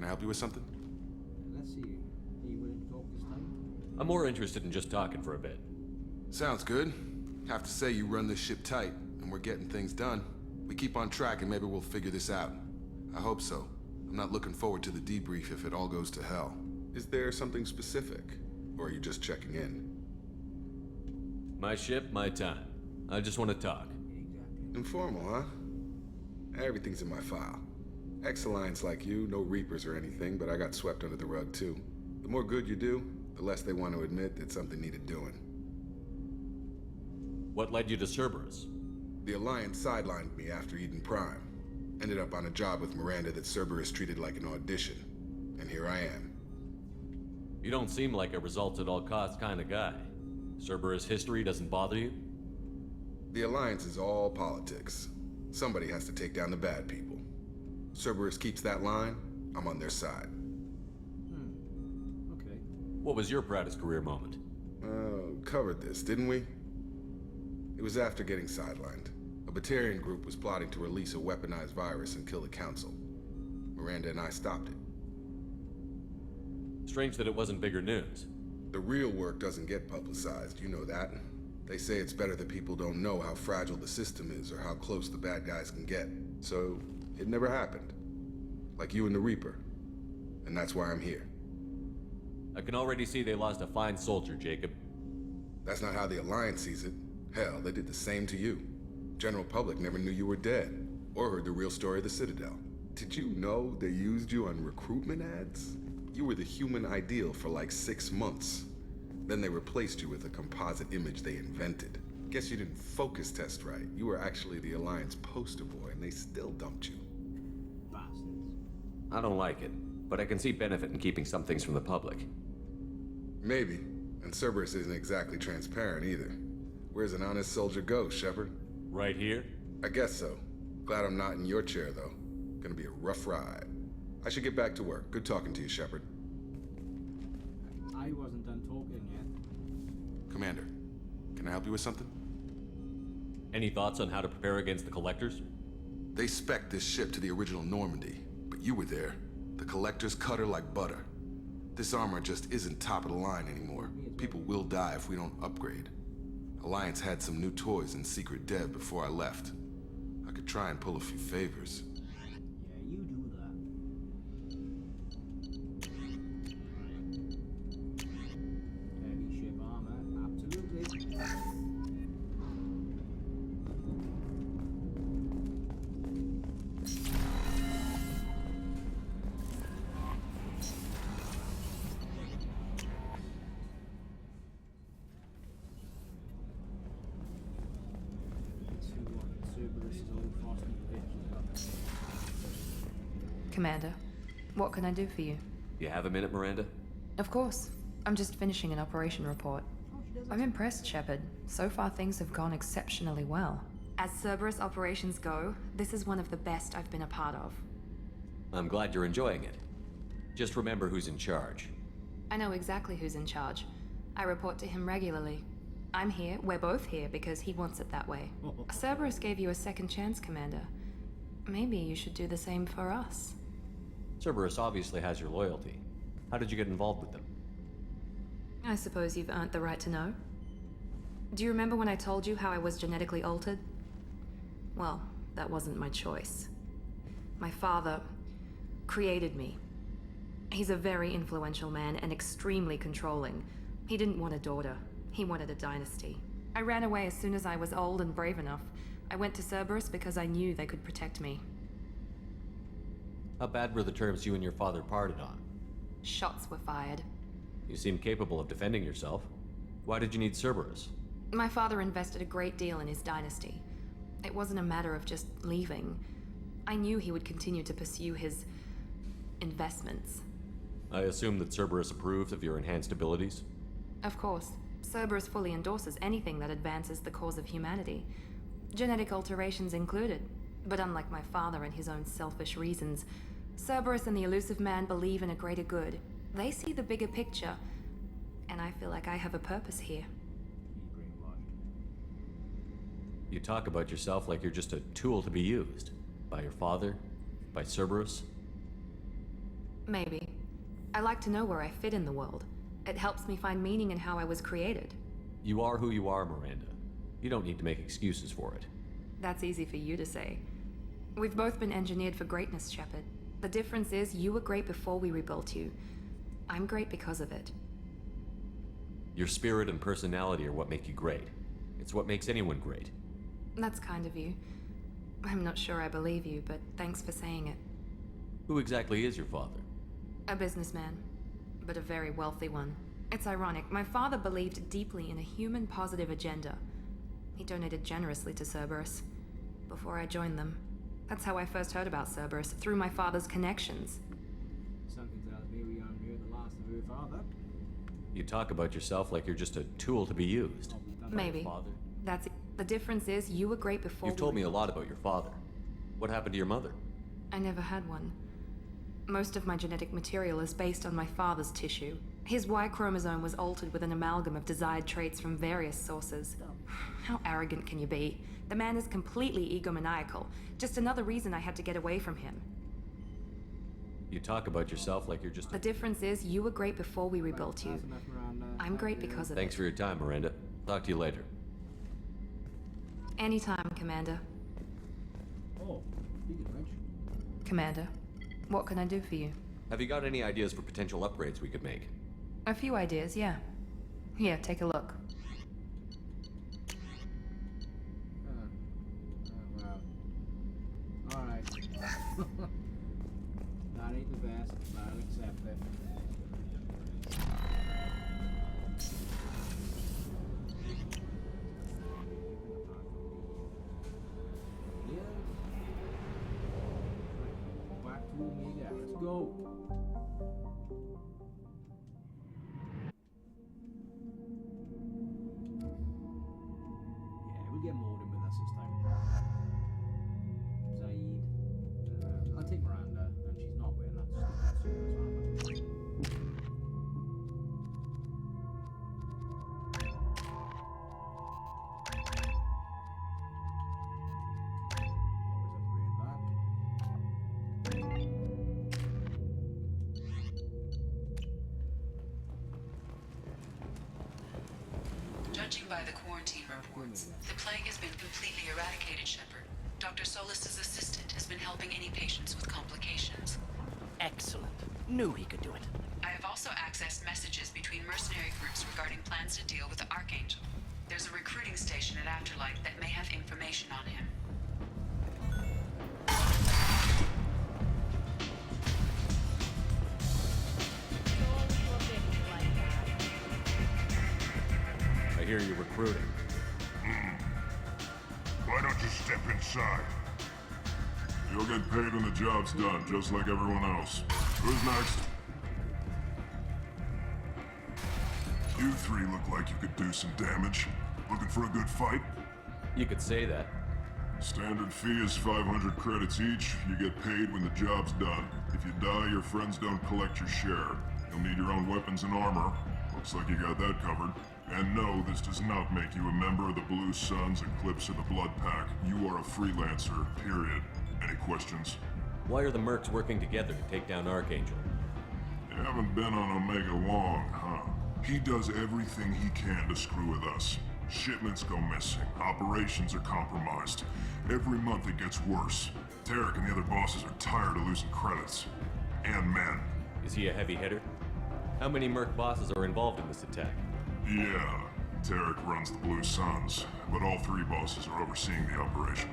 I help you with something? Let's see. Are you willing to talk this time? I'm more interested in just talking for a bit. Sounds good. Have to say you run this ship tight, and we're getting things done. We keep on track and maybe we'll figure this out. I hope so. I'm not looking forward to the debrief if it all goes to hell. Is there something specific? Or are you just checking in? My ship, my time. I just want to talk. Exactly. Informal, huh? Everything's in my file. Ex-Alliance like you, no Reapers or anything, but I got swept under the rug too. The more good you do, the less they want to admit that something needed doing. What led you to Cerberus? The Alliance sidelined me after Eden Prime. Ended up on a job with Miranda that Cerberus treated like an audition. And here I am. You don't seem like a results-at-all-costs kind of guy. Cerberus history doesn't bother you? The Alliance is all politics. Somebody has to take down the bad people. Cerberus keeps that line, I'm on their side. Okay. What was your proudest career moment? Covered this, didn't we? It was after getting sidelined. A Batarian group was plotting to release a weaponized virus and kill the Council. Miranda and I stopped it. Strange that it wasn't bigger news. The real work doesn't get publicized, you know that. They say it's better that people don't know how fragile the system is or how close the bad guys can get. So, it never happened. Like you and the Reaper. And that's why I'm here. I can already see they lost a fine soldier, Jacob. That's not how the Alliance sees it. Hell, they did the same to you. General public never knew you were dead, or heard the real story of the Citadel. Did you know they used you on recruitment ads? You were the human ideal for like 6 months. Then they replaced you with a composite image they invented. Guess you didn't focus test right. You were actually the Alliance poster boy, and they still dumped you. Bastards. I don't like it, but I can see benefit in keeping some things from the public. Maybe. And Cerberus isn't exactly transparent either. Where's an honest soldier go, Shepard? Right here? I guess so. Glad I'm not in your chair, though. Gonna be a rough ride. I should get back to work. Good talking to you, Shepard. I wasn't done talking yet. Commander, can I help you with something? Any thoughts on how to prepare against the Collectors? They spec'd this ship to the original Normandy, but you were there. The Collectors cut her like butter. This armor just isn't top of the line anymore. People will die if we don't upgrade. Alliance had some new toys in secret dev before I left. I could try and pull a few favors. Yeah, you do that. Heavy ship armor, absolutely. Cerberus is all fast and vigilant. Commander, what can I do for you? You have a minute, Miranda? Of course. I'm just finishing an operation report. I'm impressed, Shepard. So far things have gone exceptionally well. As Cerberus operations go, this is one of the best I've been a part of. I'm glad you're enjoying it. Just remember who's in charge. I know exactly who's in charge. I report to him regularly. I'm here, we're both here, because he wants it that way. Cerberus gave you a second chance, Commander. Maybe you should do the same for us. Cerberus obviously has your loyalty. How did you get involved with them? I suppose you've earned the right to know. Do you remember when I told you how I was genetically altered? Well, that wasn't my choice. My father created me. He's a very influential man and extremely controlling. He didn't want a daughter. He wanted a dynasty. I ran away as soon as I was old and brave enough. I went to Cerberus because I knew they could protect me. How bad were the terms you and your father parted on? Shots were fired. You seem capable of defending yourself. Why did you need Cerberus? My father invested a great deal in his dynasty. It wasn't a matter of just leaving. I knew he would continue to pursue his investments. I assume that Cerberus approved of your enhanced abilities? Of course. Cerberus fully endorses anything that advances the cause of humanity. Genetic alterations included. But unlike my father and his own selfish reasons, Cerberus and the Elusive Man believe in a greater good. They see the bigger picture, and I feel like I have a purpose here. You talk about yourself like you're just a tool to be used. By your father, by Cerberus. Maybe. I like to know where I fit in the world. It helps me find meaning in how I was created. You are who you are, Miranda. You don't need to make excuses for it. That's easy for you to say. We've both been engineered for greatness, Shepard. The difference is you were great before we rebuilt you. I'm great because of it. Your spirit and personality are what make you great. It's what makes anyone great. That's kind of you. I'm not sure I believe you, but thanks for saying it. Who exactly is your father? A businessman, but a very wealthy one. It's ironic. My father believed deeply in a human positive agenda. He donated generously to Cerberus before I joined them. That's how I first heard about Cerberus, through my father's connections. Something tells me we aren't near the last of her father. You talk about yourself like you're just a tool to be used. Maybe. Father? That's it. The difference is you were great before You've told me a lot about your father. What happened to your mother? I never had one. Most of my genetic material is based on my father's tissue. His Y chromosome was altered with an amalgam of desired traits from various sources. How arrogant can you be? The man is completely egomaniacal. Just another reason I had to get away from him. You talk about yourself like you're just The a... difference is you were great before we rebuilt you. That's enough, Miranda. I'm great because of Thanks it. for your time, Miranda. Talk to you later. Anytime, Commander. Oh, speaking of which. Commander, what can I do for you? Have you got any ideas for potential upgrades we could make? A few ideas, yeah. Here, take a look. Well. Alright. That ain't the best, but I'll accept it. Yeah. Back to Omega. Let's go. Yeah, we'll get Morden with us this time. Zaid. I'll take Miranda, and she's not wearing that stupid suit as well. Always upgrade that. Judging by the quarantine reports, the plague has been completely eradicated, Shepard. Dr. Solis's assistant has been helping any patients with complications. Excellent. Knew he could do it. I have also accessed messages between mercenary groups regarding plans to deal with the Archangel. There's a recruiting station at Afterlight that may have information on him. I hear you're recruiting. Why don't you step inside? You'll get paid when the job's done, just like everyone else. Who's next? You three look like you could do some damage. Looking for a good fight? You could say that. Standard fee is 500 credits each. You get paid when the job's done. If you die, your friends don't collect your share. You'll need your own weapons and armor. Looks like you got that covered. And no, this does not make you a member of the Blue Suns, Eclipse, or the Blood Pack. You are a freelancer, period. Any questions? Why are the mercs working together to take down Archangel? You haven't been on Omega long, huh? He does everything he can to screw with us. Shipments go missing. Operations are compromised. Every month it gets worse. Tarek and the other bosses are tired of losing credits. And men. Is he a heavy hitter? How many merc bosses are involved in this attack? Yeah, Tarek runs the Blue Suns, but all three bosses are overseeing the operation.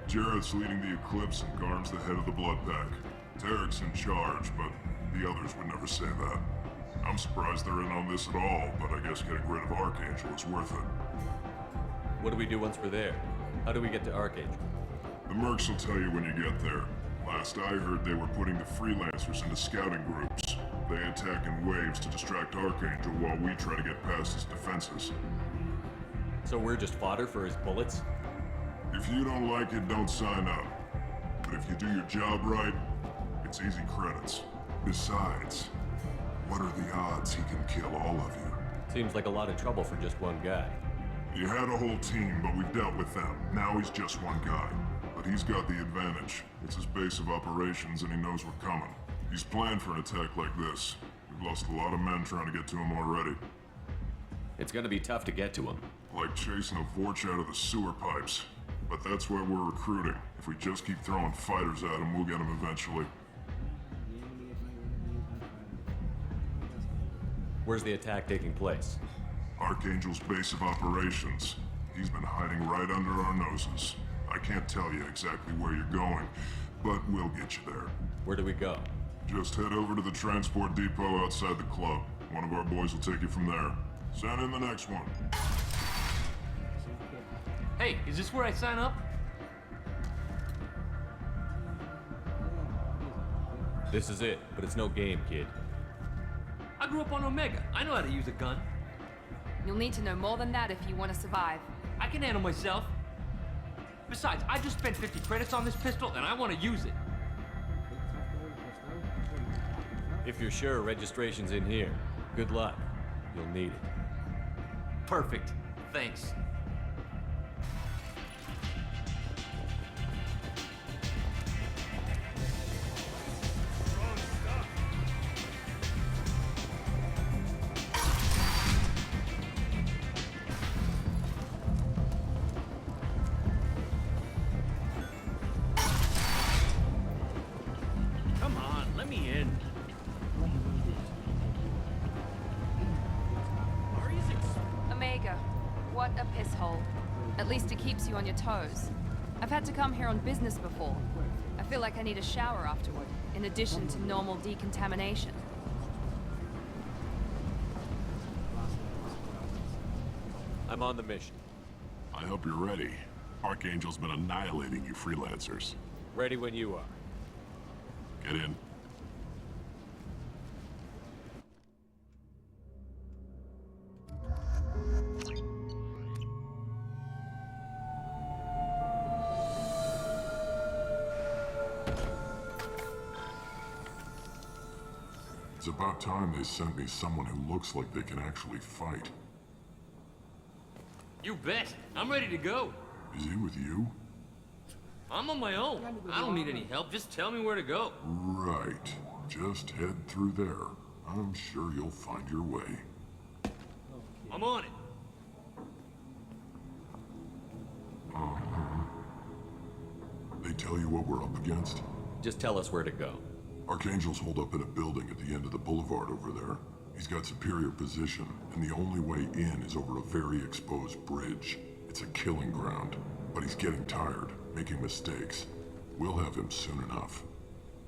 Jarrett's leading the Eclipse and Garm's the head of the Blood Pack. Tarek's in charge, but the others would never say that. I'm surprised they're in on this at all, but I guess getting rid of Archangel is worth it. What do we do once we're there? How do we get to Archangel? The mercs will tell you when you get there. Last I heard, they were putting the freelancers into scouting groups. They attack in waves to distract Archangel while we try to get past his defenses. So we're just fodder for his bullets? If you don't like it, don't sign up. But if you do your job right, it's easy credits. Besides, what are the odds he can kill all of you? Seems like a lot of trouble for just one guy. You had a whole team, but we've dealt with them. Now he's just one guy. But he's got the advantage. It's his base of operations and he knows we're coming. He's planned for an attack like this. We've lost a lot of men trying to get to him already. It's gonna be tough to get to him. Like chasing a Vorch out of the sewer pipes. But that's why we're recruiting. If we just keep throwing fighters at him, we'll get him eventually. Where's the attack taking place? Archangel's base of operations. He's been hiding right under our noses. I can't tell you exactly where you're going, but we'll get you there. Where do we go? Just head over to the transport depot outside the club. One of our boys will take you from there. Send in the next one. Hey, is this where I sign up? This is it, but it's no game, kid. I grew up on Omega. I know how to use a gun. You'll need to know more than that if you want to survive. I can handle myself. Besides, I just spent 50 credits on this pistol and I want to use it. If you're sure registration's in here, good luck. You'll need it. Perfect. Thanks. Come on, let me in. Omega, what a piss hole. At least it keeps you on your toes. I've had to come here on business before. I feel like I need a shower afterward, in addition to normal decontamination. I'm on the mission. I hope you're ready. Archangel's been annihilating you freelancers. Ready when you are. Get in. It's about time they sent me someone who looks like they can actually fight. You bet. I'm ready to go. Is he with you? I'm on my own. I don't need any help. Just tell me where to go. Right. Just head through there. I'm sure you'll find your way. I'm on it. They tell you what we're up against? Just tell us where to go. Archangel's holed up in a building at the end of the boulevard over there. He's got superior position, and the only way in is over a very exposed bridge. It's a killing ground, but he's getting tired, making mistakes. We'll have him soon enough.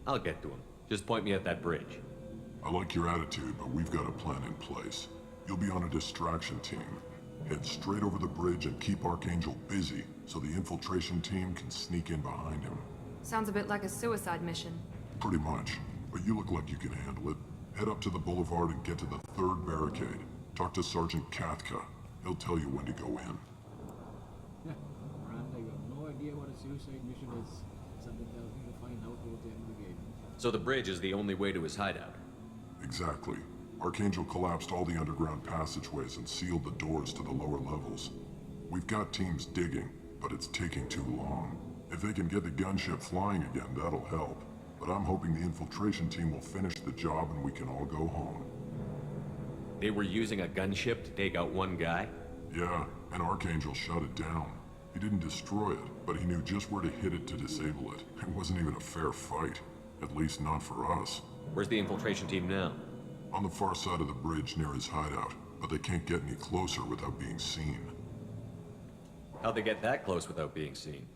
I'll get to him. Just point me at that bridge. I like your attitude, but we've got a plan in place. You'll be on a distraction team. Head straight over the bridge and keep Archangel busy, so the infiltration team can sneak in behind him. Sounds a bit like a suicide mission. Pretty much, but you look like you can handle it. Head up to the boulevard and get to the third barricade. Talk to Sergeant Katka. He'll tell you when to go in. Yeah, Miranda, you have no idea what a suicide mission is. Something tells me to find out towards the end of the game. So the bridge is the only way to his hideout. Exactly. Archangel collapsed all the underground passageways and sealed the doors to the lower levels. We've got teams digging, but it's taking too long. If they can get the gunship flying again, that'll help. But I'm hoping the infiltration team will finish the job and we can all go home. They were using a gunship to take out one guy? Yeah, and Archangel shut it down. He didn't destroy it, but he knew just where to hit it to disable it. It wasn't even a fair fight. At least not for us. Where's the infiltration team now? On the far side of the bridge near his hideout, but they can't get any closer without being seen. How'd they get that close without being seen?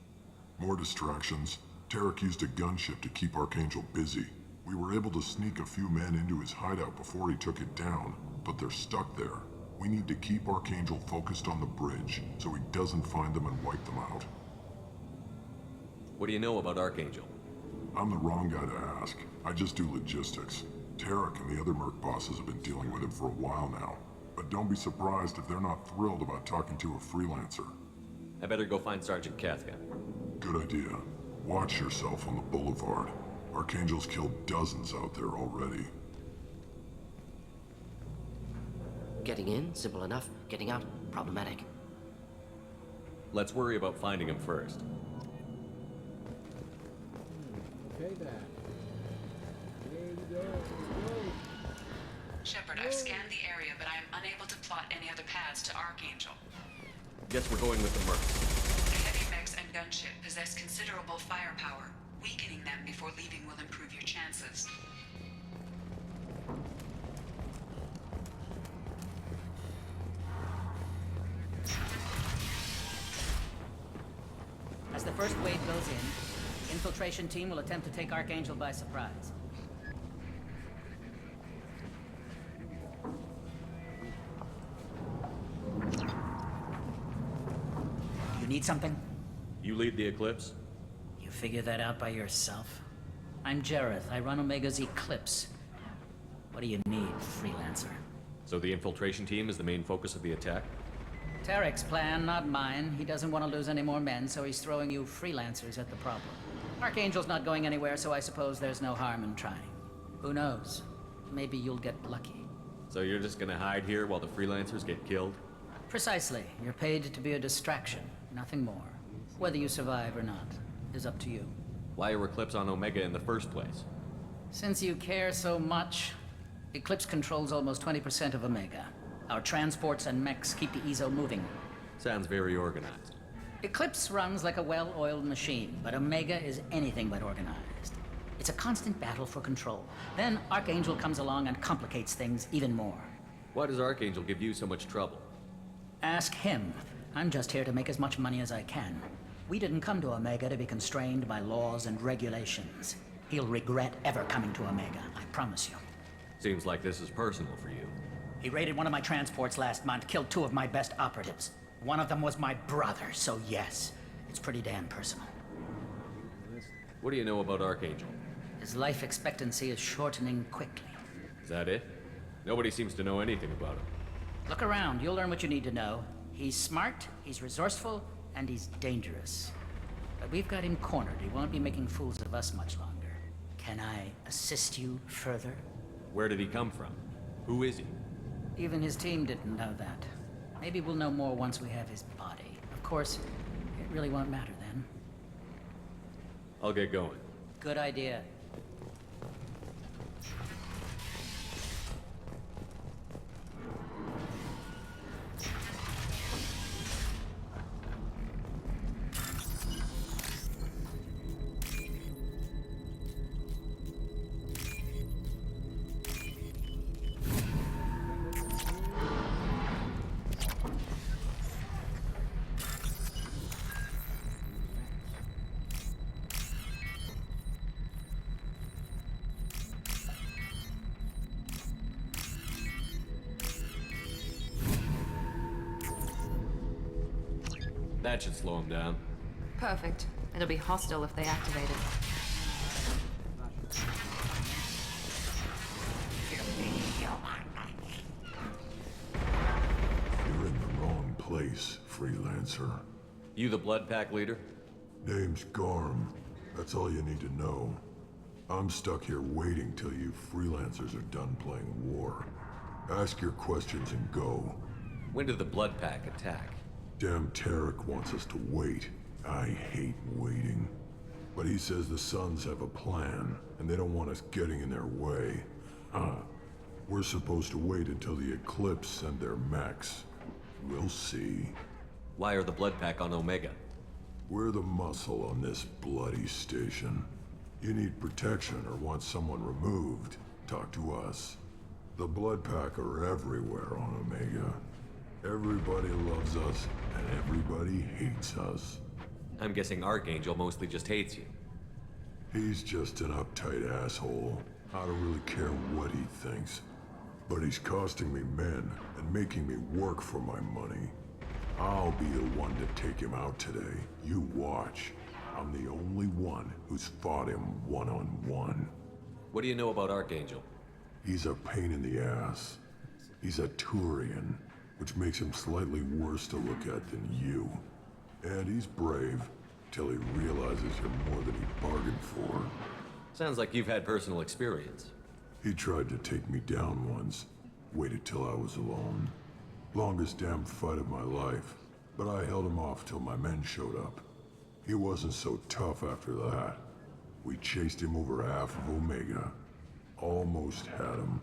More distractions. Tarek used a gunship to keep Archangel busy. We were able to sneak a few men into his hideout before he took it down, but they're stuck there. We need to keep Archangel focused on the bridge, so he doesn't find them and wipe them out. What do you know about Archangel? I'm the wrong guy to ask. I just do logistics. Tarek and the other merc bosses have been dealing with him for a while now. But don't be surprised if they're not thrilled about talking to a freelancer. I better go find Sergeant Katka. Good idea. Watch yourself on the boulevard. Archangel's killed dozens out there already. Getting in, simple enough. Getting out, problematic. Let's worry about finding him first. Okay then. Here you Shepard, I've scanned the area, but I am unable to plot any other paths to Archangel. Guess we're going with the Mercs. The heavy mechs and gunship possess considerable firepower. Weakening them before leaving will improve your chances. As the first wave goes in, the infiltration team will attempt to take Archangel by surprise. You need something? You lead the Eclipse? You figure that out by yourself? I'm Jareth. I run Omega's Eclipse. What do you need, freelancer? So the infiltration team is the main focus of the attack? Tarek's plan, not mine. He doesn't want to lose any more men, so he's throwing you freelancers at the problem. Archangel's not going anywhere, so I suppose there's no harm in trying. Who knows? Maybe you'll get lucky. So you're just gonna hide here while the freelancers get killed? Precisely. You're paid to be a distraction, nothing more. Whether you survive or not is up to you. Why are Eclipse on Omega in the first place? Since you care so much, Eclipse controls almost 20% of Omega. Our transports and mechs keep the EZO moving. Sounds very organized. Eclipse runs like a well-oiled machine, but Omega is anything but organized. It's a constant battle for control. Then Archangel comes along and complicates things even more. Why does Archangel give you so much trouble? Ask him. I'm just here to make as much money as I can. We didn't come to Omega to be constrained by laws and regulations. He'll regret ever coming to Omega, I promise you. Seems like this is personal for you. He raided one of my transports last month, killed 2 of my best operatives. One of them was my brother, so yes, it's pretty damn personal. What do you know about Archangel? His life expectancy is shortening quickly. Is that it? Nobody seems to know anything about him. Look around, you'll learn what you need to know. He's smart, he's resourceful, and he's dangerous. But we've got him cornered. He won't be making fools of us much longer. Can I assist you further? Where did he come from? Who is he? Even his team didn't know that. Maybe we'll know more once we have his body. Of course, it really won't matter then. I'll get going. Good idea. That should slow him down. Perfect. It'll be hostile if they activate it. You're in the wrong place, freelancer. You the Blood Pack leader? Name's Garm. That's all you need to know. I'm stuck here waiting till you freelancers are done playing war. Ask your questions and go. When did the Blood Pack attack? Damn Tarek wants us to wait. I hate waiting. But he says the Suns have a plan, and they don't want us getting in their way. We're supposed to wait until the Eclipse send their mechs. We'll see. Why are the Blood Pack on Omega? We're the muscle on this bloody station. You need protection or want someone removed, talk to us. The Blood Pack are everywhere on Omega. Everybody loves us, and everybody hates us. I'm guessing Archangel mostly just hates you. He's just an uptight asshole. I don't really care what he thinks. But he's costing me men and making me work for my money. I'll be the one to take him out today. You watch. I'm the only one who's fought him one-on-one. What do you know about Archangel? He's a pain in the ass. He's a Turian, which makes him slightly worse to look at than you. And he's brave, till he realizes you're more than he bargained for. Sounds like you've had personal experience. He tried to take me down once, waited till I was alone. Longest damn fight of my life, but I held him off till my men showed up. He wasn't so tough after that. We chased him over half of Omega. Almost had him.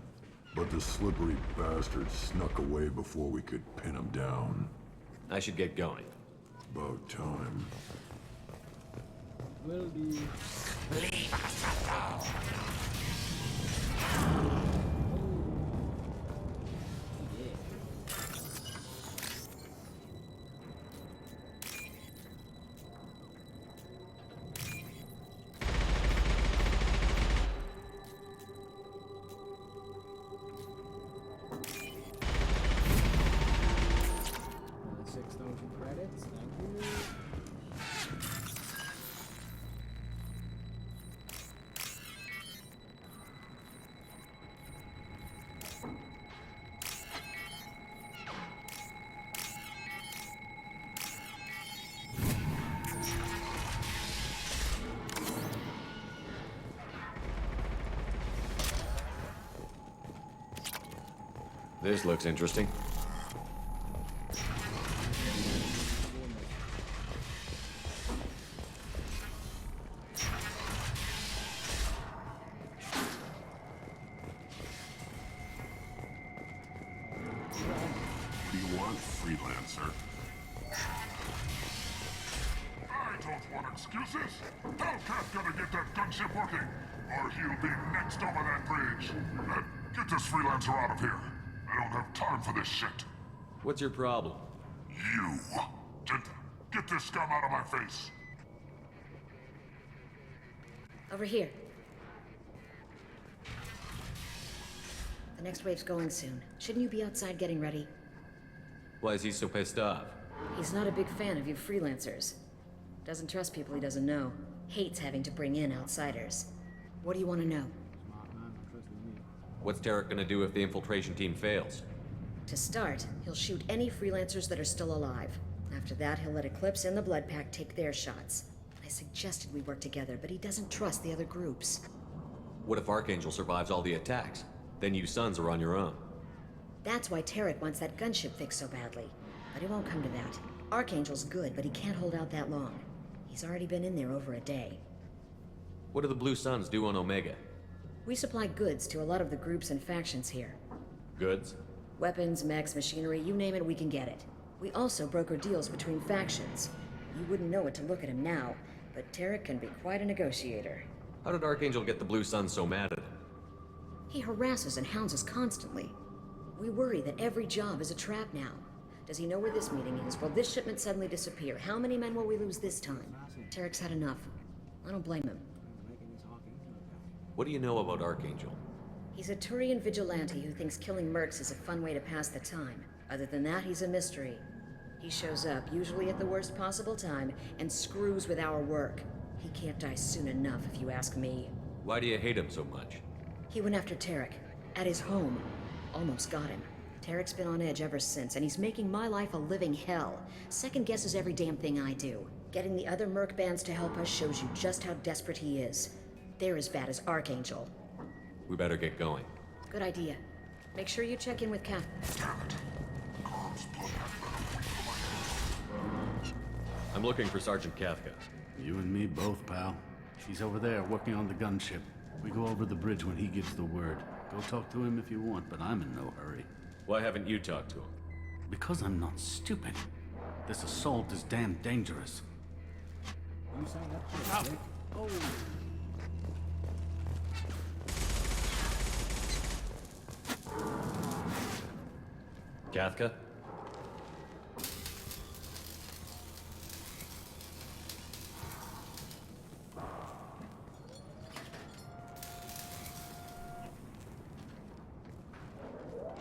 But the slippery bastard snuck away before we could pin him down. I should get going. About time. Will be. Yeah. 6,000 credits, thank you. This looks interesting. What do you want, freelancer? I don't want excuses. Hellcat gotta get that gunship working, or he'll be next over that bridge. Get this freelancer out of here. I don't have time for this shit. What's your problem? You. Get this scum out of my face. Over here. The next wave's going soon. Shouldn't you be outside getting ready? Why is he so pissed off? He's not a big fan of you freelancers. Doesn't trust people he doesn't know. Hates having to bring in outsiders. What do you want to know? Smart man, not trusting me. What's Tarek gonna do if the infiltration team fails? To start, he'll shoot any freelancers that are still alive. After that, he'll let Eclipse and the Blood Pack take their shots. I suggested we work together, but he doesn't trust the other groups. What if Archangel survives all the attacks? Then you sons are on your own. That's why Tarek wants that gunship fixed so badly. But it won't come to that. Archangel's good, but he can't hold out that long. He's already been in there over a day. What do the Blue Suns do on Omega? We supply goods to a lot of the groups and factions here. Goods? Weapons, mechs, machinery, you name it, we can get it. We also broker deals between factions. You wouldn't know it to look at him now, but Tarek can be quite a negotiator. How did Archangel get the Blue Suns so mad at him? He harasses and hounds us constantly. We worry that every job is a trap now. Does he know where this meeting is? Will this shipment suddenly disappear? How many men will we lose this time? Tarek's had enough. I don't blame him. Making this Archangel guy. What do you know about Archangel? He's a Turian vigilante who thinks killing mercs is a fun way to pass the time. Other than that, he's a mystery. He shows up, usually at the worst possible time, and screws with our work. He can't die soon enough, if you ask me. Why do you hate him so much? He went after Tarek. At his home. Almost got him. Tarek's been on edge ever since, and he's making my life a living hell. Second guesses every damn thing I do. Getting the other merc bands to help us shows you just how desperate he is. They're as bad as Archangel. We better get going. Good idea. Make sure you check in with Cap. I'm looking for Sergeant Kafka. You and me both, pal. She's over there working on the gunship. We go over the bridge when he gives the word. Go talk to him if you want, but I'm in no hurry. Why haven't you talked to him? Because I'm not stupid. This assault is damn dangerous. You signed up for it, Rick. Oh. Kafka?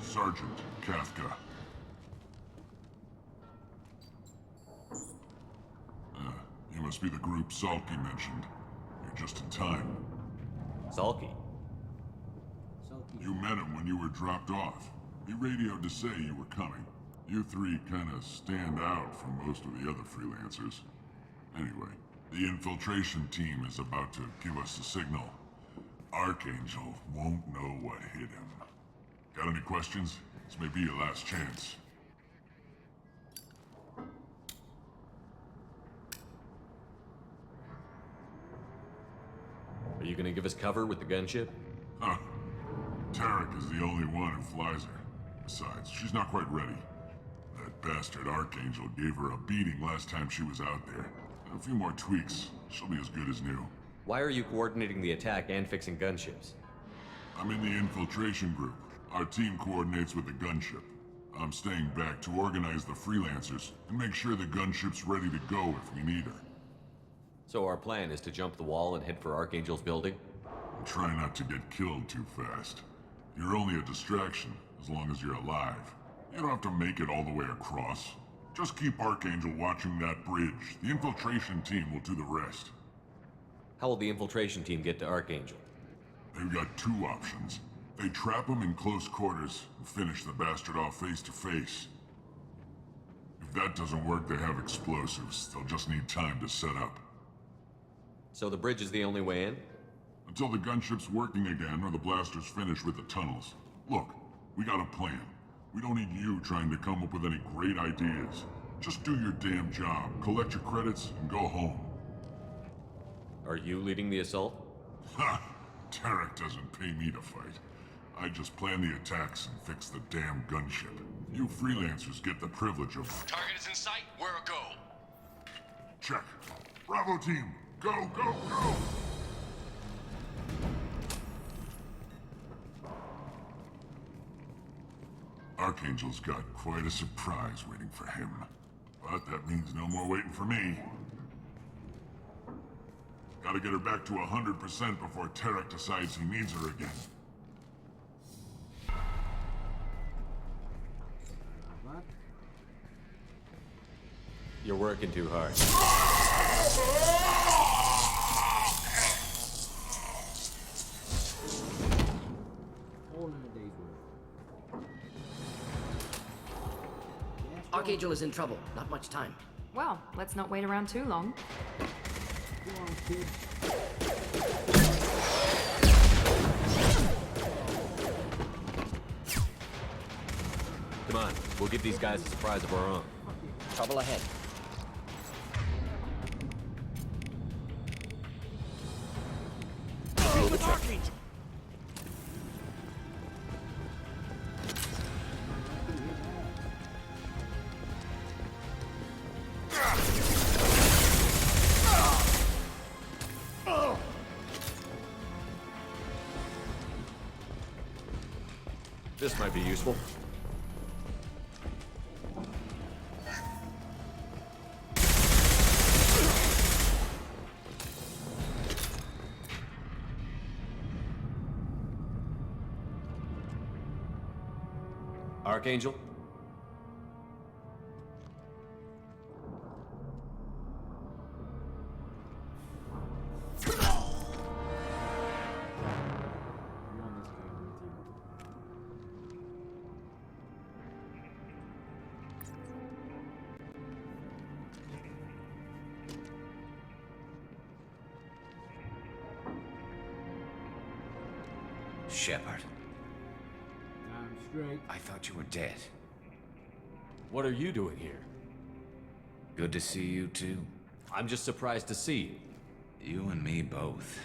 Sergeant Kafka. You must be the group Salky mentioned. You're just in time. Salky? Sulky. You met him when you were dropped off. He radioed to say you were coming. You three kinda stand out from most of the other freelancers. Anyway, the infiltration team is about to give us a signal. Archangel won't know what hit him. Got any questions? This may be your last chance. Are you gonna give us cover with the gunship? Huh. Tarek is the only one who flies her. Besides, she's not quite ready. That bastard Archangel gave her a beating last time she was out there. A few more tweaks, she'll be as good as new. Why are you coordinating the attack and fixing gunships? I'm in the infiltration group. Our team coordinates with the gunship. I'm staying back to organize the freelancers and make sure the gunship's ready to go if we need her. So our plan is to jump the wall and head for Archangel's building? And try not to get killed too fast. You're only a distraction, as long as you're alive. You don't have to make it all the way across. Just keep Archangel watching that bridge. The infiltration team will do the rest. How will the infiltration team get to Archangel? They've got two options. They trap him in close quarters and finish the bastard off face to face. If that doesn't work, they have explosives. They'll just need time to set up. So the bridge is the only way in? Until the gunship's working again or the blasters finish with the tunnels. Look, we got a plan. We don't need you trying to come up with any great ideas. Just do your damn job, collect your credits, and go home. Are you leading the assault? Ha! Tarek doesn't pay me to fight. I just plan the attacks and fix the damn gunship. You freelancers get the privilege of... Target is in sight. Where a go? Check. Bravo team, go, go, go! Archangel's got quite a surprise waiting for him. But that means no more waiting for me. Gotta get her back to 100% before Tarek decides he needs her again. You're working too hard. All in a day's work. Archangel is in trouble. Not much time. Well, let's not wait around too long. Go on, kid. Come on, we'll give these guys a surprise of our own. Trouble ahead. This might be useful. Archangel? Shepard, Damn straight. I thought you were dead. What are you doing here? Good to see you too. I'm just surprised to see you. You and me both.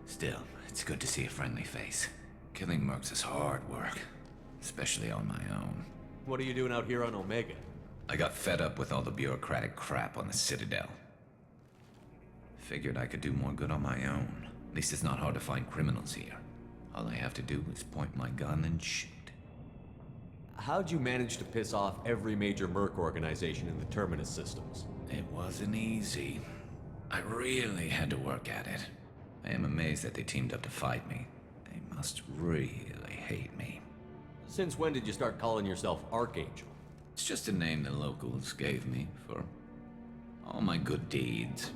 Still, it's good to see a friendly face. Killing mercs is hard work, especially on my own. What are you doing out here on Omega? I got fed up with all the bureaucratic crap on the Citadel. Figured I could do more good on my own. At least it's not hard to find criminals here. All I have to do is point my gun and shoot. How'd you manage to piss off every major merc organization in the Terminus systems? It wasn't easy. I really had to work at it. I am amazed that they teamed up to fight me. They must really hate me. Since when did you start calling yourself Archangel? It's just a name the locals gave me for all my good deeds.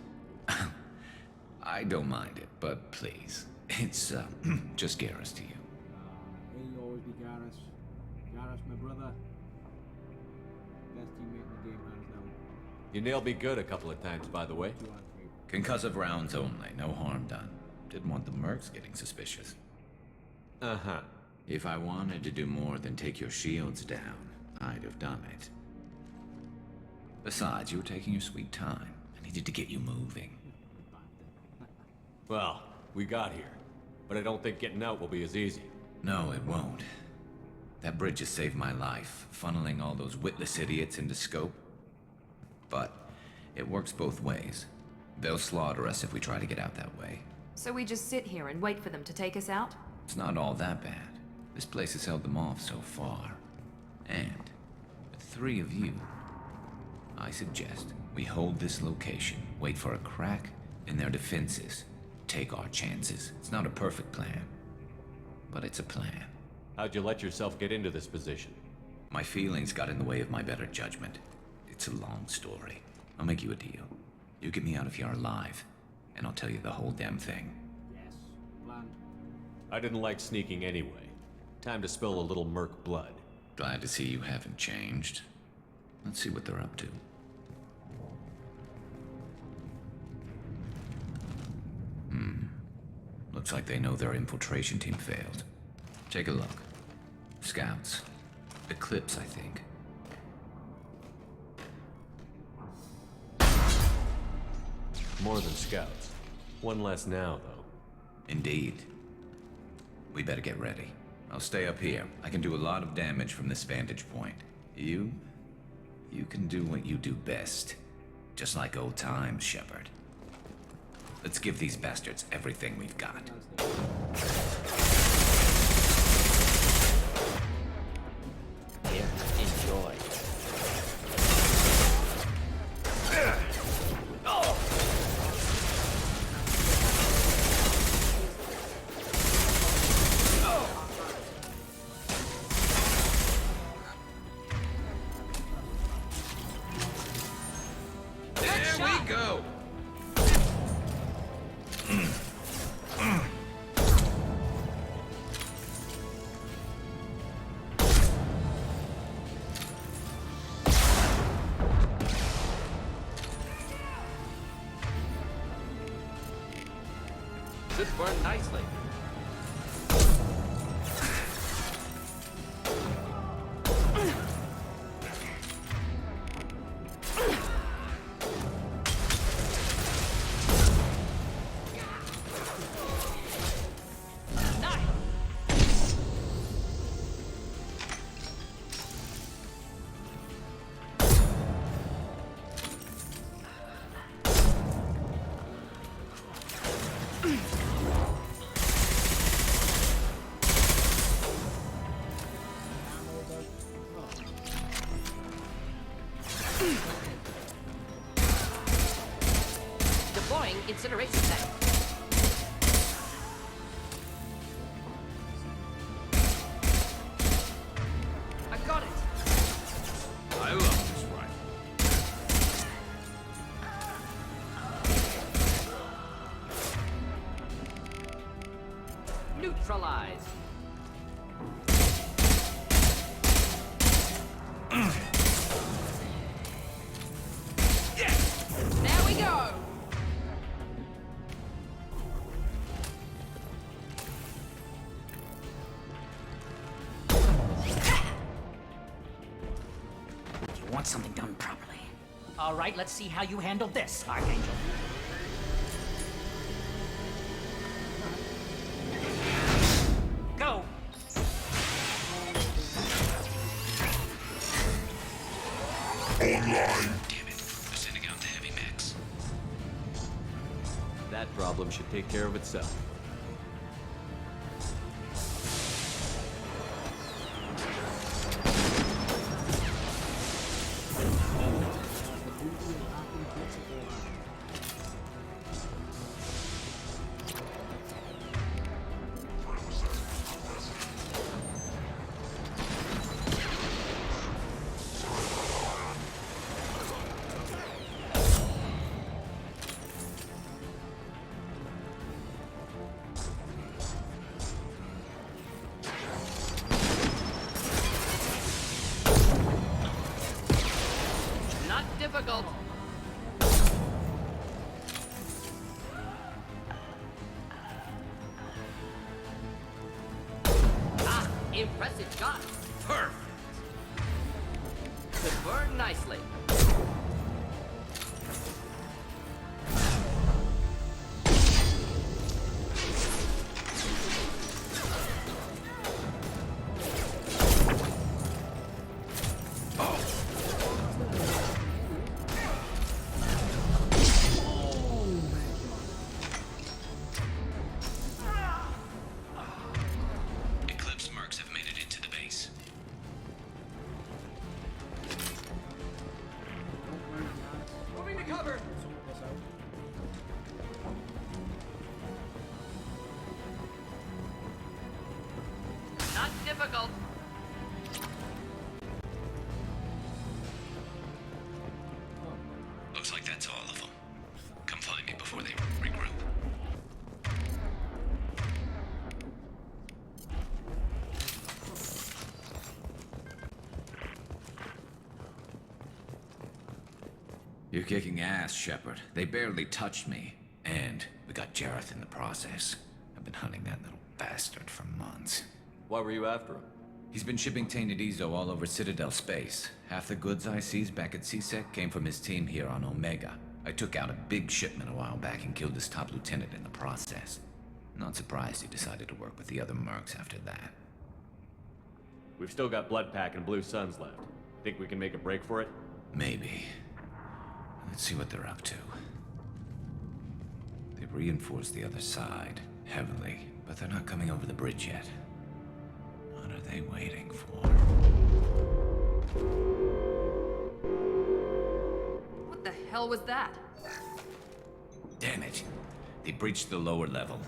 I don't mind it, but please, it's just Garrus to you. He'll always be Garrus. Garrus, my brother. Best teammate in the game, hands down. You nailed me good a couple of times, by the way. 2 on 3. Concussive rounds only, no harm done. Didn't want the mercs getting suspicious. Uh-huh. If I wanted to do more than take your shields down, I'd have done it. Besides, you were taking your sweet time. I needed to get you moving. Well, we got here. But I don't think getting out will be as easy. No, it won't. That bridge has saved my life, funneling all those witless idiots into scope. But it works both ways. They'll slaughter us if we try to get out that way. So we just sit here and wait for them to take us out? It's not all that bad. This place has held them off so far. And with 3 of you, I suggest we hold this location, wait for a crack in their defenses, take our chances. It's not a perfect plan, but it's a plan. How'd you let yourself get into this position? My feelings got in the way of my better judgment. It's a long story. I'll make you a deal. You get me out of here alive, and I'll tell you the whole damn thing. Yes, plan. I didn't like sneaking anyway. Time to spill a little merc blood. Glad to see you haven't changed. Let's see what they're up to. Looks like they know their infiltration team failed. Take a look. Scouts. Eclipse, I think. More than scouts. One less now, though. Indeed. We better get ready. I'll stay up here. I can do a lot of damage from this vantage point. You can do what you do best. Just like old times, Shepard. Let's give these bastards everything we've got. Here, enjoy. There we go! Should burn nicely. Deploying incineration tank. I got it. I love this rifle. Neutralize. There we go. You want something done properly. All right, let's see how you handle this, Archangel. Go! Online. Damn it. They're sending out the heavy mechs. That problem should take care of itself. Not difficult. Ah, impressive shot. Perfect. Could burn nicely. Not difficult. Looks like that's all of them. Come find me before they regroup. You're kicking ass, Shepard. They barely touched me. And we got Jareth in the process. I've been hunting that little bastard for months. Why were you after him? He's been shipping tainted Ezo all over Citadel space. Half the goods I seized back at CSEC came from his team here on Omega. I took out a big shipment a while back and killed his top lieutenant in the process. Not surprised he decided to work with the other mercs after that. We've still got Bloodpack and Blue Suns left. Think we can make a break for it? Maybe. Let's see what they're up to. They've reinforced the other side, heavily, but they're not coming over the bridge yet. What are they waiting for? What the hell was that? Damn it. They breached the lower level.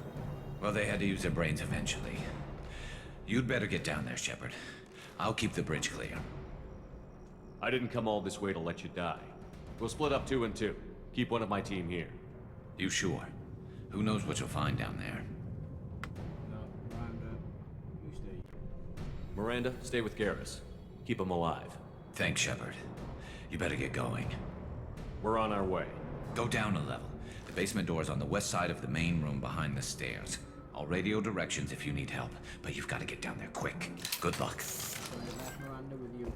Well, they had to use their brains eventually. You'd better get down there, Shepard. I'll keep the bridge clear. I didn't come all this way to let you die. We'll split up 2 and 2. Keep one of my team here. You sure? Who knows what you'll find down there? No, Miranda, you stay. Miranda, stay with Garrus. Keep him alive. Thanks, Shepard. You better get going. We're on our way. Go down a level. The basement door's on the west side of the main room behind the stairs. I'll radio directions if you need help, but you've got to get down there quick. Good luck. So I left Miranda with you.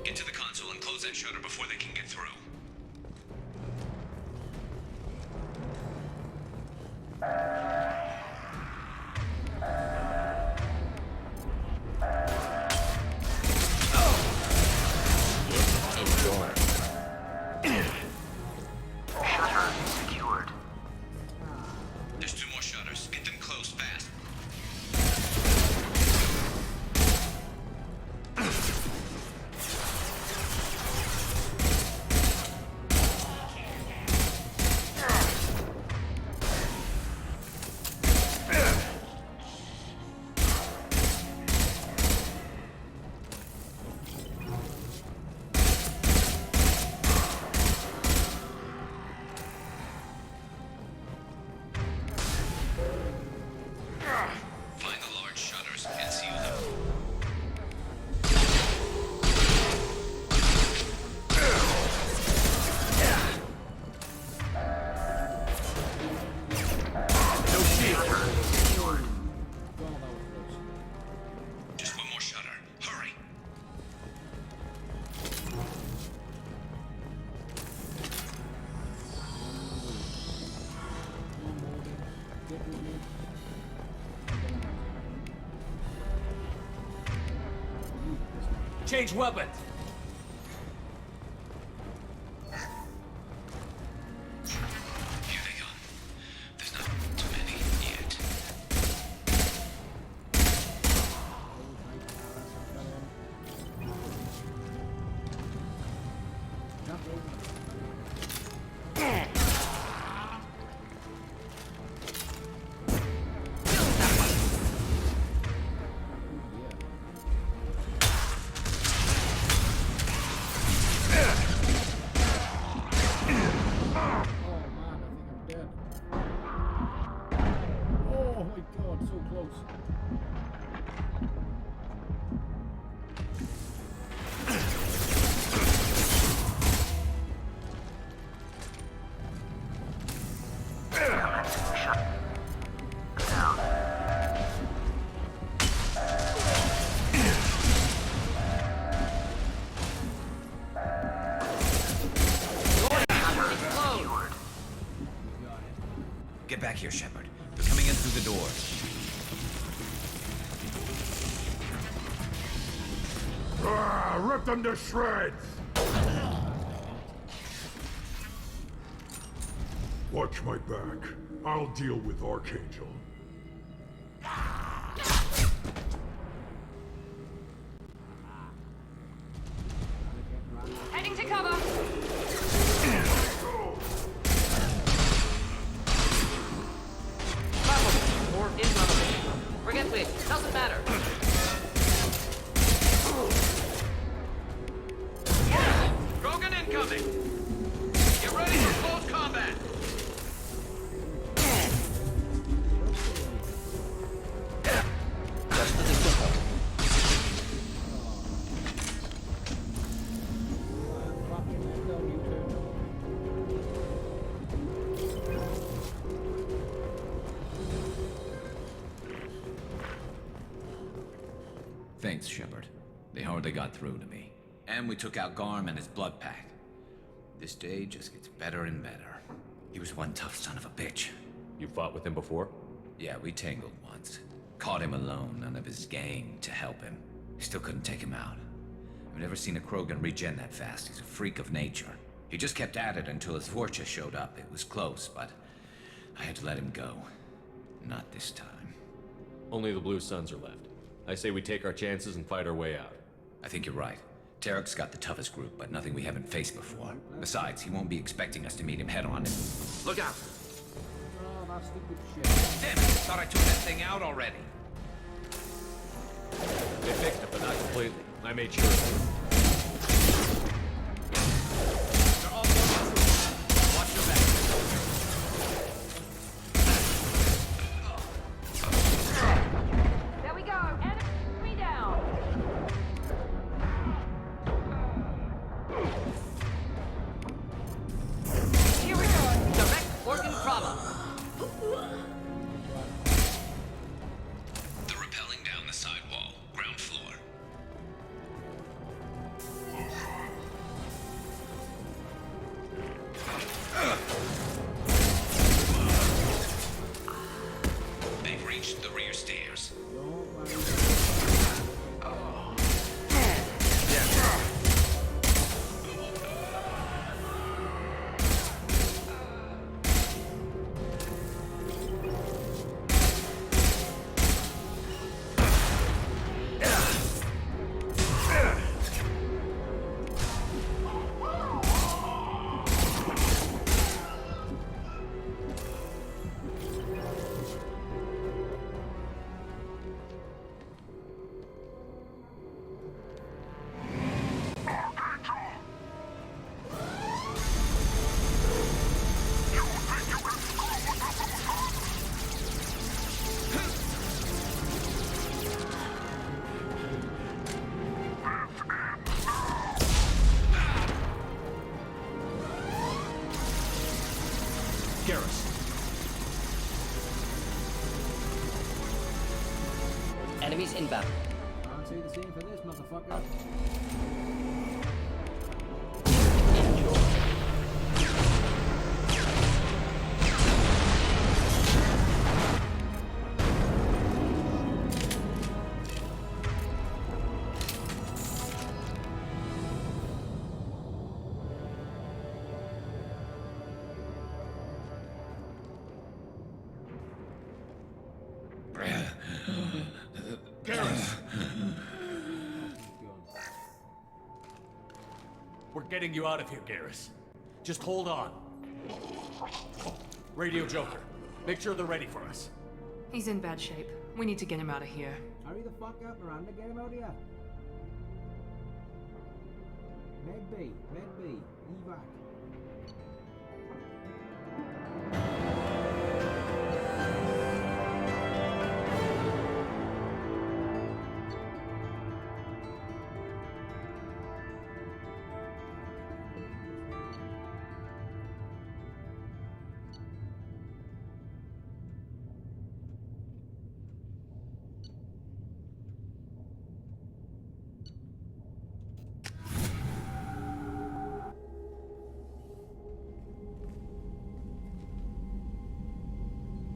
Get to the console and close that shutter before they can get through. There's 2 more shutters. Get them closed fast. Find the large shutters and seal them. Just 1 more shutter. Hurry. Get with me. Change weapons! Here they come. There's not too many yet. Jump over. Oh my god, so close. Get back here, Shepard. They're coming in through the door. Rip them to shreds! Watch my back. I'll deal with Archangel. Heading to cover! Flammable or inflammable. Forget which. Doesn't matter. Krogan incoming! Get ready for close combat! Just to the simple. Thanks, Shepard. They hardly got through to me. And we took out Garm and his blood pack. This day just gets better and better. He was one tough son of a bitch. You fought with him before? Yeah, we tangled once. Caught him alone, none of his gang to help him. Still couldn't take him out. I've never seen a Krogan regen that fast. He's a freak of nature. He just kept at it until his Vorcha showed up. It was close, but I had to let him go. Not this time. Only the Blue Suns are left. I say we take our chances and fight our way out. I think you're right. Tarek's got the toughest group, but nothing we haven't faced before. Besides, he won't be expecting us to meet him head-on. Look out! Oh, that stupid shit. Damn it! Thought I took that thing out already. They fixed it, but not completely. I made sure. They're all going through. Watch your back. There we go! Enemy down! Here we go. Direct organ trauma. They're rappelling down the side wall, ground floor. They've reached the rear stairs. Enemies inbound. Can't see the scene for this, motherfucker. We're getting you out of here, Garrus. Just hold on. Radio Joker, make sure they're ready for us. He's in bad shape. We need to get him out of here. Hurry the fuck up, Miranda. Get him out of here. Med B. Evac.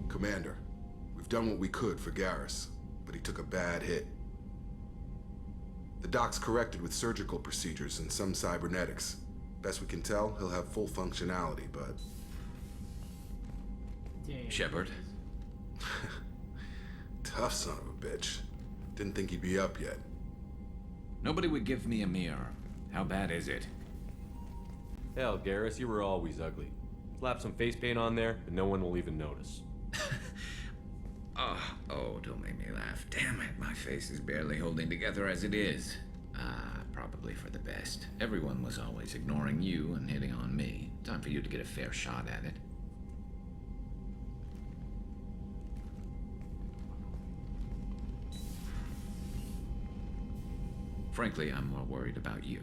Commander, we've done what we could for Garrus, but he took a bad hit. The doc's corrected with surgical procedures and some cybernetics. Best we can tell, he'll have full functionality, but Shepard. Tough son of a bitch. Didn't think he'd be up yet. Nobody would give me a mirror. How bad is it? Hell, Garrus, you were always ugly. Slap some face paint on there, and no one will even notice. Oh, don't make me laugh. Damn it, my face is barely holding together as it is. Probably for the best. Everyone was always ignoring you and hitting on me. Time for you to get a fair shot at it. Frankly, I'm more worried about you.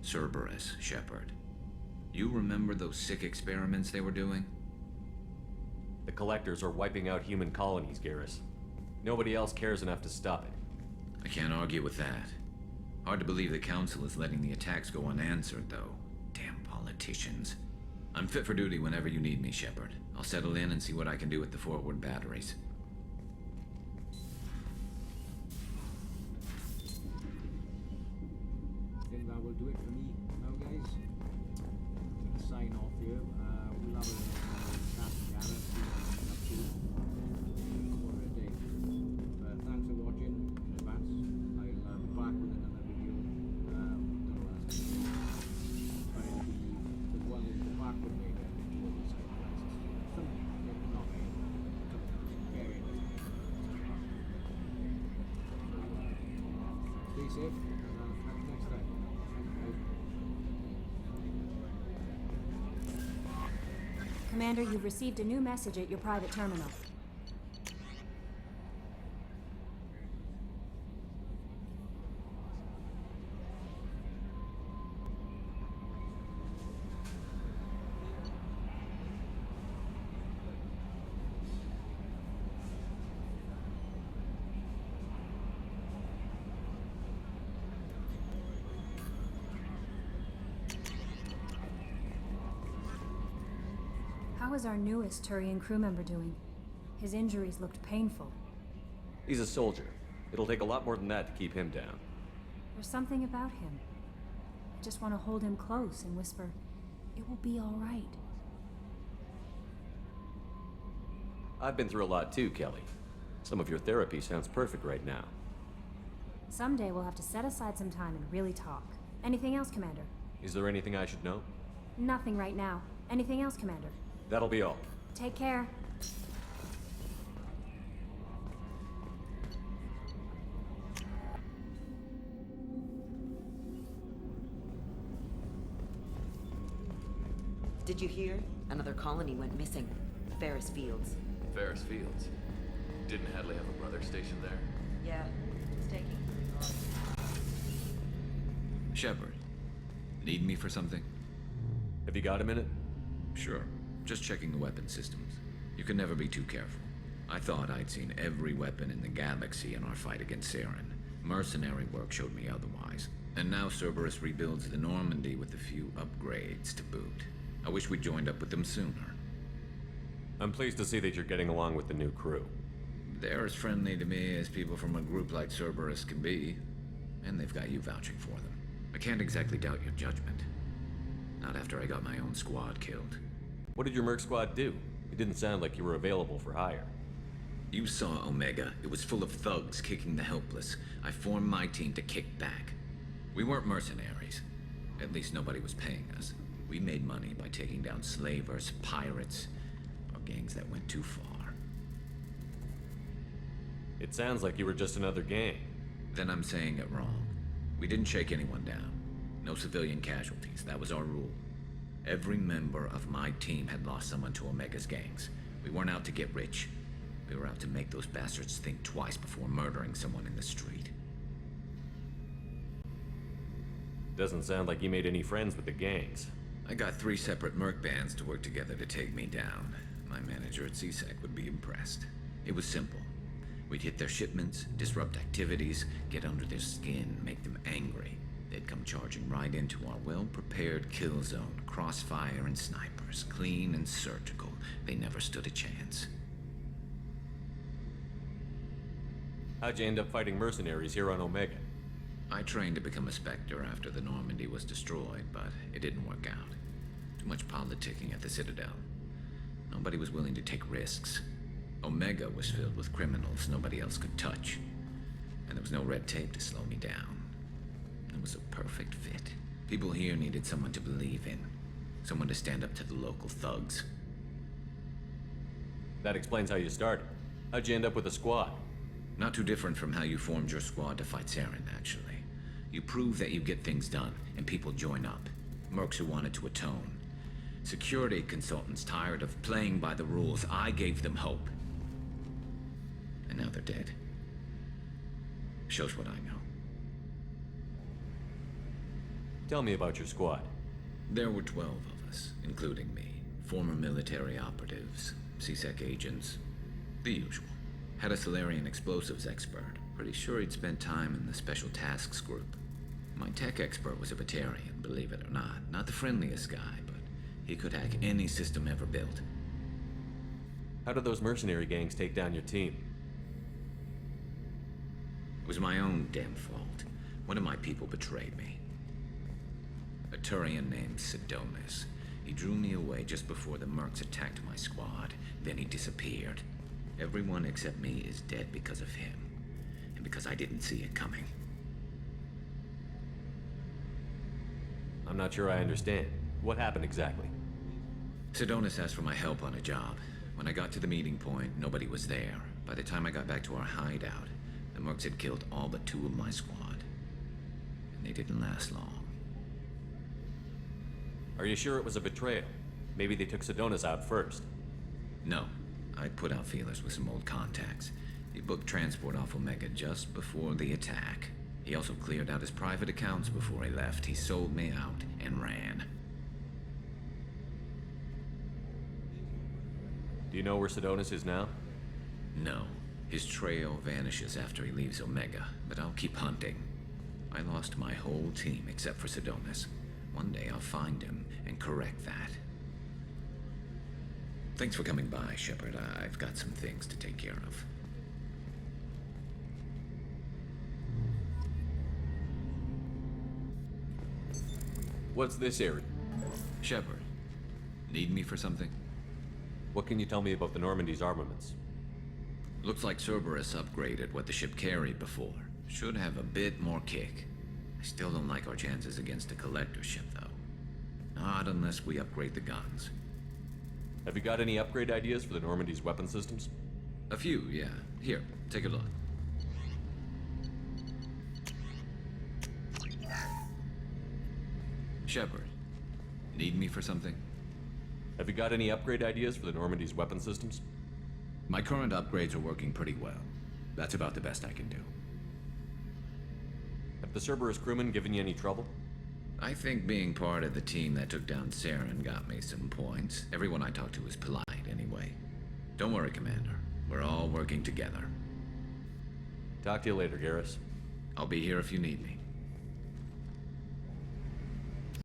Cerberus, Shepard. You remember those sick experiments they were doing? The Collectors are wiping out human colonies, Garrus. Nobody else cares enough to stop it. I can't argue with that. Hard to believe the Council is letting the attacks go unanswered, though. Damn politicians. I'm fit for duty whenever you need me, Shepard. I'll settle in and see what I can do with the forward batteries. I think that will do it for me now, guys. I'm gonna sign off here. We'll have a chat together, see what I'm up to. Call it a day. But thanks for watching in advance. I'll be back with another video. Don't know what else to do. But it'll be the one in the back with me again. All these side quests. Some, not many. Very interesting. Stay safe. Catch you next time. Commander, you've received a new message at your private terminal. How is our newest Turian crew member doing? His injuries looked painful. He's a soldier. It'll take a lot more than that to keep him down. There's something about him. I just want to hold him close and whisper, "It will be all right." I've been through a lot too, Kelly. Some of your therapy sounds perfect right now. Someday we'll have to set aside some time and really talk. Anything else, Commander? Is there anything I should know? Nothing right now. Anything else, Commander? That'll be all. Take care. Did you hear? Another colony went missing. Ferris Fields. Ferris Fields? Didn't Hadley have a brother stationed there? Yeah, it's taking. Shepard, need me for something? Have you got a minute? Sure. Just checking the weapon systems. You can never be too careful. I thought I'd seen every weapon in the galaxy in our fight against Saren. Mercenary work showed me otherwise. And now Cerberus rebuilds the Normandy with a few upgrades to boot. I wish we'd joined up with them sooner. I'm pleased to see that you're getting along with the new crew. They're as friendly to me as people from a group like Cerberus can be. And they've got you vouching for them. I can't exactly doubt your judgment. Not after I got my own squad killed. What did your merc squad do? It didn't sound like you were available for hire. You saw Omega. It was full of thugs kicking the helpless. I formed my team to kick back. We weren't mercenaries. At least nobody was paying us. We made money by taking down slavers, pirates, or gangs that went too far. It sounds like you were just another gang. Then I'm saying it wrong. We didn't shake anyone down. No civilian casualties. That was our rule. Every member of my team had lost someone to Omega's gangs. We weren't out to get rich. We were out to make those bastards think twice before murdering someone in the street. Doesn't sound like you made any friends with the gangs. I got 3 separate merc bands to work together to take me down. My manager at CSEC would be impressed. It was simple. We'd hit their shipments, disrupt activities, get under their skin, make them angry. They'd come charging right into our well-prepared kill zone, crossfire and snipers, clean and surgical. They never stood a chance. How'd you end up fighting mercenaries here on Omega? I trained to become a Spectre after the Normandy was destroyed, but it didn't work out. Too much politicking at the Citadel. Nobody was willing to take risks. Omega was filled with criminals nobody else could touch. And there was no red tape to slow me down. It was a perfect fit. People here needed someone to believe in. Someone to stand up to the local thugs. That explains how you started. How'd you end up with a squad? Not too different from how you formed your squad to fight Saren, actually. You prove that you get things done, and people join up. Mercs who wanted to atone. Security consultants tired of playing by the rules. I gave them hope. And now they're dead. Shows what I know. Tell me about your squad. There were 12 of us, including me. Former military operatives, CSEC agents, the usual. Had a Solarian explosives expert. Pretty sure he'd spent time in the Special Tasks Group. My tech expert was a Batarian, believe it or not. Not the friendliest guy, but he could hack any system ever built. How did those mercenary gangs take down your team? It was my own damn fault. One of my people betrayed me. A Turian named Sidonis. He drew me away just before the mercs attacked my squad. Then he disappeared. Everyone except me is dead because of him. And because I didn't see it coming. I'm not sure I understand. What happened exactly? Sidonis asked for my help on a job. When I got to the meeting point, nobody was there. By the time I got back to our hideout, the mercs had killed all but 2 of my squad. And they didn't last long. Are you sure it was a betrayal? Maybe they took Sidonis out first. No. I put out feelers with some old contacts. He booked transport off Omega just before the attack. He also cleared out his private accounts before he left. He sold me out and ran. Do you know where Sidonis is now? No. His trail vanishes after he leaves Omega, but I'll keep hunting. I lost my whole team except for Sidonis. One day I'll find him and correct that. Thanks for coming by, Shepard. I've got some things to take care of. What's this area? Shepard. Need me for something? What can you tell me about the Normandy's armaments? Looks like Cerberus upgraded what the ship carried before. Should have a bit more kick. I still don't like our chances against a collector ship, though. Not unless we upgrade the guns. Have you got any upgrade ideas for the Normandy's weapon systems? A few, yeah. Here, take a look. Shepard, need me for something? Have you got any upgrade ideas for the Normandy's weapon systems? My current upgrades are working pretty well. That's about the best I can do. Have the Cerberus crewmen given you any trouble? I think being part of the team that took down Saren got me some points. Everyone I talk to is polite, anyway. Don't worry, Commander. We're all working together. Talk to you later, Garrus. I'll be here if you need me.